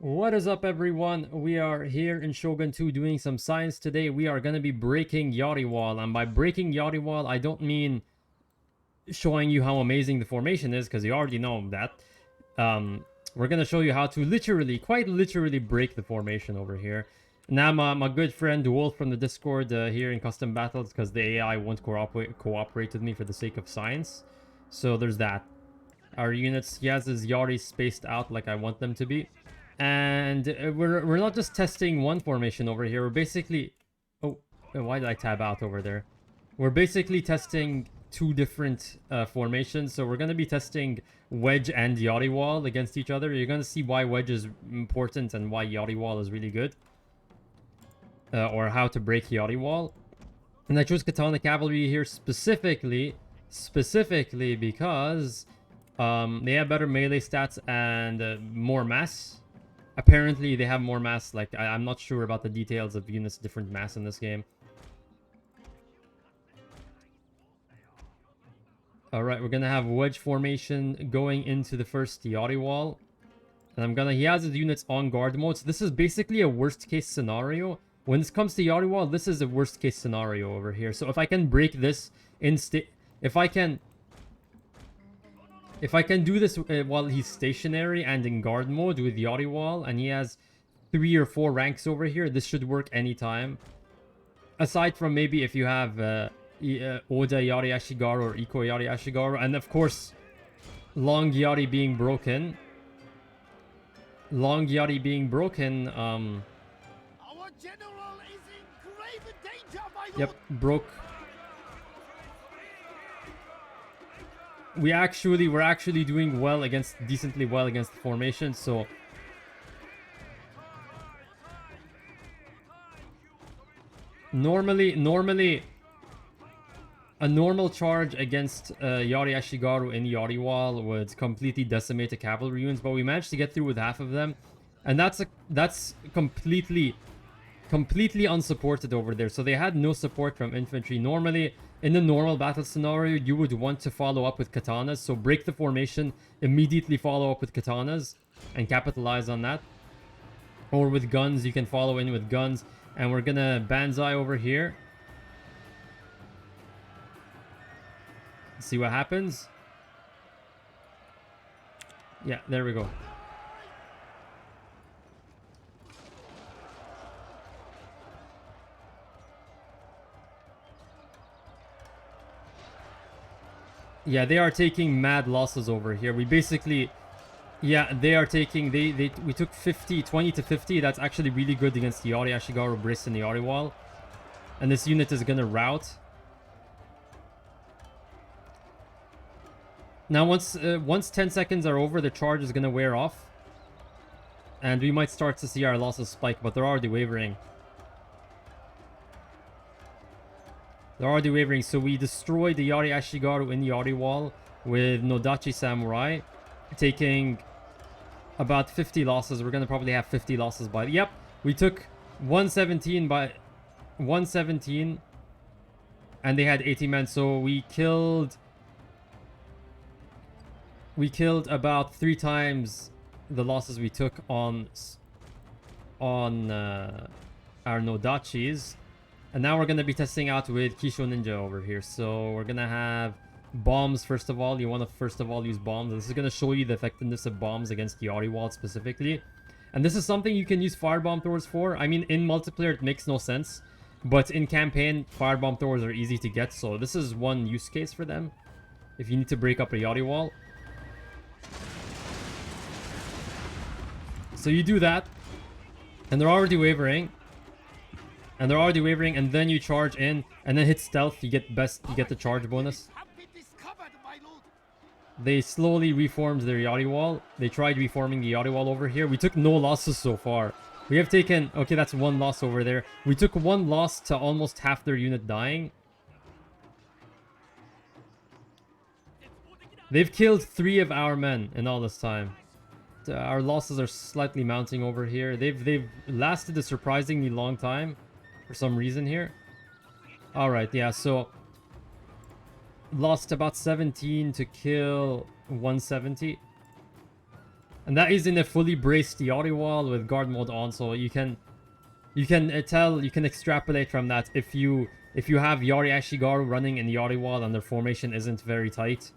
What is up, everyone? We are here in Shogun 2 doing some science today. We are going to be breaking Yari wall, and by breaking Yari wall, I don't mean showing you how amazing the formation is, because you already know that. We're going to show you how to literally, quite literally, break the formation over here. Now, my good friend Wolf from the Discord here in Custom Battles, because the AI won't cooperate with me for the sake of science. So there's that. Our units, he has his Yari spaced out like I want them to be. And we're not just testing one formation over here. We're basically... Oh, why did I tab out over there? We're basically testing two different formations. So we're going to be testing wedge and Yari wall against each other. You're going to see why wedge is important and why Yari wall is really good. Or how to break Yari wall. And I chose Katana Cavalry here specifically because they have better melee stats and more mass. Apparently, they have more mass. Like, I'm not sure about the details of units' different mass in this game. Alright, we're gonna have wedge formation going into the first Yari wall. And he has his units on guard mode. So this is basically a worst case scenario. When this comes to Yari wall, this is a worst case scenario over here. So if I can break this if I can do this while he's stationary and in guard mode with Yari wall, and he has 3 or 4 ranks over here, this should work anytime. Aside from maybe if you have Oda Yari Ashigaru or Iko Yari Ashigaru, and of course, Long Yari being broken. Long Yari being broken, Our general is in grave danger, my lord. Yep, broke. We're actually doing well decently well against the formation, so normally a normal charge against Yari Ashigaru in Yari wall would completely decimate the cavalry units, but we managed to get through with half of them, and that's completely unsupported over there. So they had no support from infantry. Normally, in the normal battle scenario, you would want to follow up with katanas. So break the formation, immediately follow up with katanas, and capitalize on that. Or with guns, you can follow in with guns. And we're gonna banzai over here. See what happens. Yeah, there we go. Yeah, they are taking mad losses over here. We basically... Yeah, they are taking... We took 20 to 50. That's actually really good against the Yari Ashigaru Briss and the Yari wall. And this unit is gonna rout. Now, once 10 seconds are over, the charge is gonna wear off. And we might start to see our losses spike, but they're already wavering. They're already wavering, so we destroyed the Yari Ashigaru in Yari wall with No-dachi Samurai, taking about 50 losses. We're gonna probably have 50 losses by... Yep, we took 117 by... 117, and they had 80 men, so we killed about 3 times the losses we took on our No-dachis. And now we're going to be testing out with Kisho Ninja over here. So we're going to have bombs first of all. You want to first of all use bombs. This is going to show you the effectiveness of bombs against the Yari wall specifically. And this is something you can use firebomb throwers for. I mean, in multiplayer it makes no sense. But in campaign, firebomb throwers are easy to get. So this is one use case for them. If you need to break up a Yari wall. So you do that. And they're already wavering. And then you charge in, and then hit stealth. You get the charge bonus. They slowly reformed their Yari wall. They tried reforming the Yari wall over here. We took no losses so far. We have taken... Okay, that's 1 loss over there. We took 1 loss to almost half their unit dying. They've killed 3 of our men in all this time. Our losses are slightly mounting over here. They've lasted a surprisingly long time. For some reason here. Alright, yeah, so lost about 17 to kill 170. And that is in a fully braced Yari wall with guard mode on, so you can extrapolate from that if you have Yari Ashigaru running in Yari wall and their formation isn't very tight,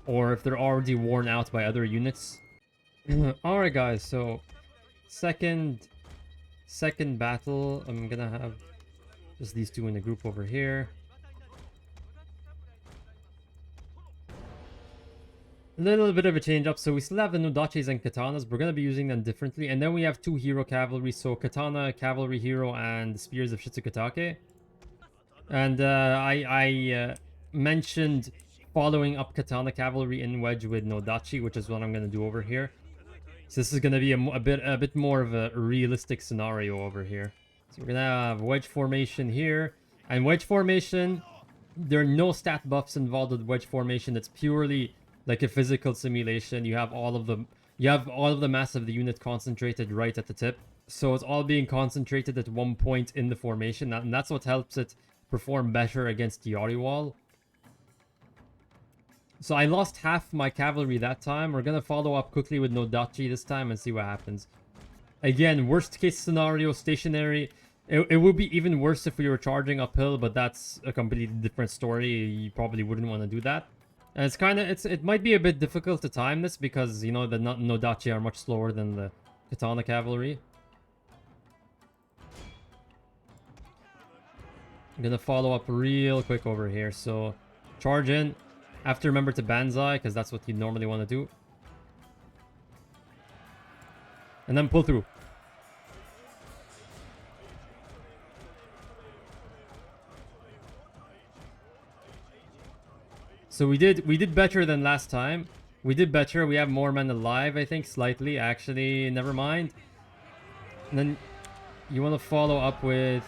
or if they're already worn out by other units. Alright guys, so second battle, I'm gonna have just these two in a group over here. A little bit of a change up. So we still have the No-dachis and Katanas. We're going to be using them differently. And then we have two hero cavalry. So Katana Cavalry Hero and Spears of Shizugatake. And I mentioned following up Katana Cavalry in wedge with No-dachi, which is what I'm going to do over here. So this is going to be a bit more of a realistic scenario over here. So we're going to have wedge formation here. And wedge formation, there are no stat buffs involved with wedge formation. It's purely like a physical simulation. You have all of the mass of the unit concentrated right at the tip. So it's all being concentrated at one point in the formation. And that's what helps it perform better against the Yari wall. So I lost half my cavalry that time. We're gonna follow up quickly with No-dachi this time and see what happens. Again, worst case scenario, stationary. It would be even worse if we were charging uphill, but that's a completely different story. You probably wouldn't want to do that. And it might be a bit difficult to time this because, you know, the No-dachi are much slower than the Katana Cavalry. I'm gonna follow up real quick over here. So, charge in. Have to remember to banzai because that's what you normally want to do. And then pull through. So we did better than last time. We did better. We have more men alive, I think, slightly. Actually, never mind. And then you want to follow up with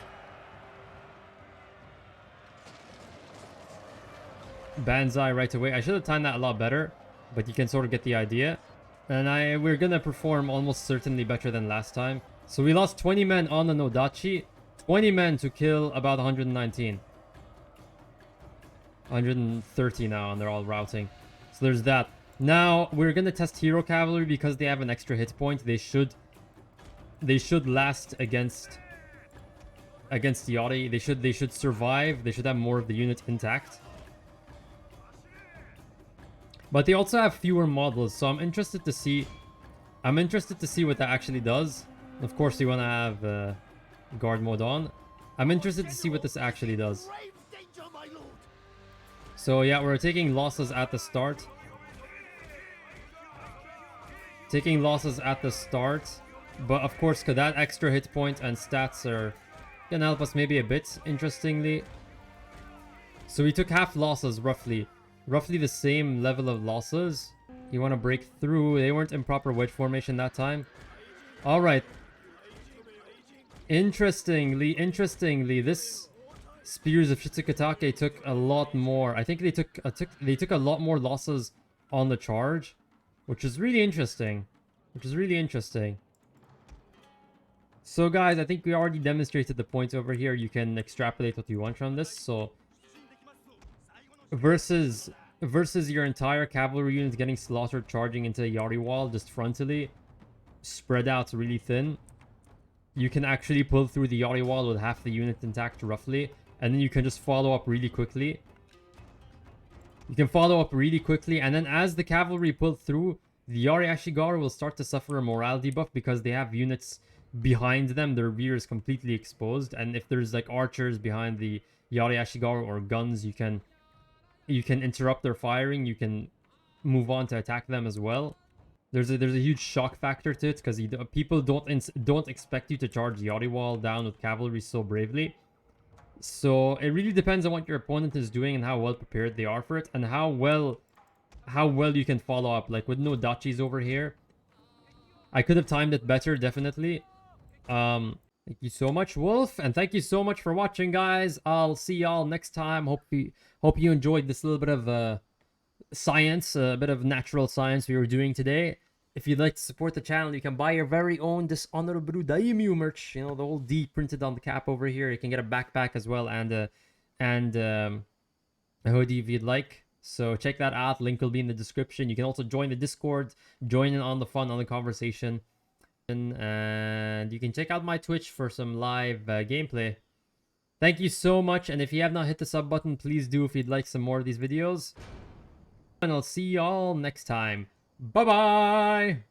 banzai right away. I should have timed that a lot better, but you can sort of get the idea. And we're gonna perform almost certainly better than last time. So we lost 20 men on the No-dachi, 20 men to kill about 119. 130 now, and they're all routing. So there's that. Now we're gonna test hero cavalry because they have an extra hit point. They should last against the Yari. They should survive. They should have more of the unit intact. But they also have fewer models, so I'm interested to see what that actually does. Of course, you want to have guard mode on. I'm interested to see what this actually does. So yeah, we're taking losses at the start. Taking losses at the start. But of course, that extra hit point and stats are gonna help us maybe a bit, interestingly. So we took half losses, roughly the same level of losses. You want to break through. They weren't in proper wedge formation that time. Alright. Interestingly, this Spears of Shizugatake took a lot more. I think they took a lot more losses on the charge, which is really interesting. So guys, I think we already demonstrated the points over here. You can extrapolate what you want from this. So versus your entire cavalry unit getting slaughtered charging into a Yari wall just frontally, spread out really thin, you can actually pull through the Yari wall with half the unit intact roughly, and then you can just follow up really quickly. And then as the cavalry pull through, the Yari Ashigaru will start to suffer a morale debuff because they have units behind them. Their rear is completely exposed, and if there's like archers behind the Yari Ashigaru or guns, you can interrupt their firing. You can move on to attack them as well. There's a huge shock factor to it because people don't expect you to charge the Yari wall down with cavalry so bravely. So it really depends on what your opponent is doing and how well prepared they are for it, and how well you can follow up. Like with No-dachis over here, I could have timed it better, definitely. Thank you so much, Wolf, and thank you so much for watching, guys. I'll see y'all next time. Hope you enjoyed this little bit of science, a bit of natural science we were doing today. If you'd like to support the channel, you can buy your very own Dishonorable Daimyo merch. You know, the whole D printed on the cap over here. You can get a backpack as well, and a hoodie if you'd like. So check that out. Link will be in the description. You can also join the Discord, join in on the fun, on the conversation. And you can check out my Twitch for some live gameplay. Thank you so much. And if you have not hit the sub button, please do if you'd like some more of these videos. And I'll see y'all next time. Bye-bye!